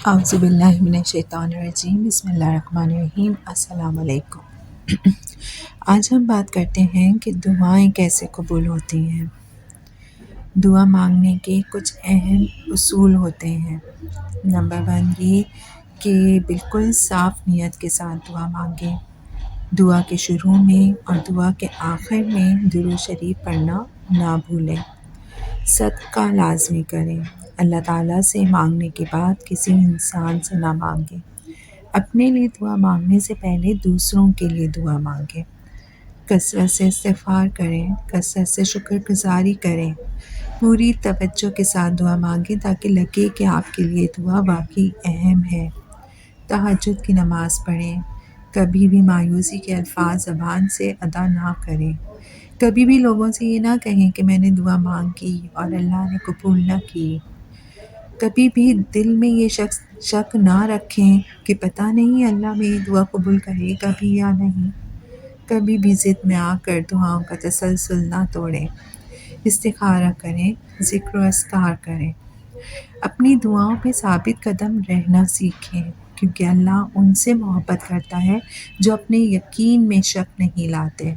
اعوذ باللہ من الشیطان الرجیم، بسم اللہ الرحمن الرحیم۔ السلام علیکم۔ آج ہم بات کرتے ہیں کہ دعائیں کیسے قبول ہوتی ہیں۔ دعا مانگنے کے کچھ اہم اصول ہوتے ہیں۔ نمبر 1 یہ کہ بالکل صاف نیت کے ساتھ دعا مانگیں۔ دعا کے شروع میں اور دعا کے آخر میں درود شریف پڑھنا نہ بھولیں۔ صدقہ لازمی کریں۔ اللہ تعالیٰ سے مانگنے کے بعد کسی انسان سے نہ مانگیں۔ اپنے لیے دعا مانگنے سے پہلے دوسروں کے لیے دعا مانگیں۔ کثرت سے استغفار کریں، کثرت سے شکر گزاری کریں۔ پوری توجہ کے ساتھ دعا مانگیں تاکہ لگے کہ آپ کے لیے دعا واقعی اہم ہے۔ تہجد کی نماز پڑھیں۔ کبھی بھی مایوسی کے الفاظ زبان سے ادا نہ کریں۔ کبھی بھی لوگوں سے یہ نہ کہیں کہ میں نے دعا مانگی اور اللہ نے قبول نہ کی۔ کبھی بھی دل میں یہ شک نہ رکھیں کہ پتہ نہیں اللہ میری دعا قبول کرے گا بھی یا نہیں۔ کبھی بھی ضد میں آ کر دعاؤں کا تسلسل نہ توڑیں۔ استخارہ کریں، ذکر و اذکار کریں۔ اپنی دعاؤں پہ ثابت قدم رہنا سیکھیں، کیونکہ اللہ ان سے محبت کرتا ہے جو اپنے یقین میں شک نہیں لاتے۔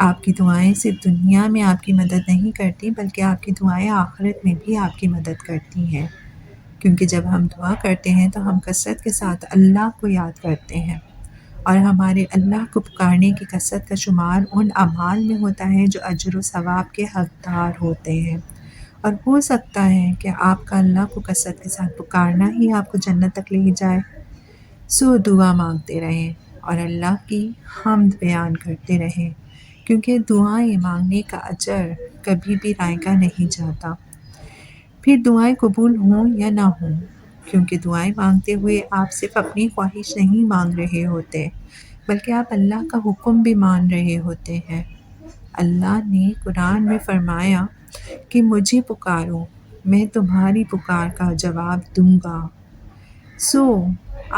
آپ کی دعائیں صرف دنیا میں آپ کی مدد نہیں کرتی بلکہ آپ کی دعائیں آخرت میں بھی آپ کی مدد کرتی ہیں، کیونکہ جب ہم دعا کرتے ہیں تو ہم کثرت کے ساتھ اللہ کو یاد کرتے ہیں، اور ہمارے اللہ کو پکارنے کی کثرت کا شمار ان اعمال میں ہوتا ہے جو اجر و ثواب کے حقدار ہوتے ہیں۔ اور ہو سکتا ہے کہ آپ کا اللہ کو کثرت کے ساتھ پکارنا ہی آپ کو جنت تک لے جائے۔ سو دعا مانگتے رہیں اور اللہ کی حمد بیان کرتے رہیں، کیونکہ دعائیں مانگنے کا اجر کبھی بھی رائگاں نہیں جاتا۔ پھر دعائیں قبول ہوں یا نہ ہوں، کیونکہ دعائیں مانگتے ہوئے آپ صرف اپنی خواہش نہیں مانگ رہے ہوتے بلکہ آپ اللہ کا حکم بھی مان رہے ہوتے ہیں۔ اللہ نے قرآن میں فرمایا کہ مجھے پکارو، میں تمہاری پکار کا جواب دوں گا۔ سو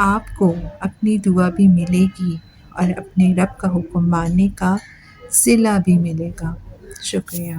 آپ کو اپنی دعا بھی ملے گی اور اپنے رب کا حکم ماننے کا صلہ بھی ملے گا۔ شکریہ۔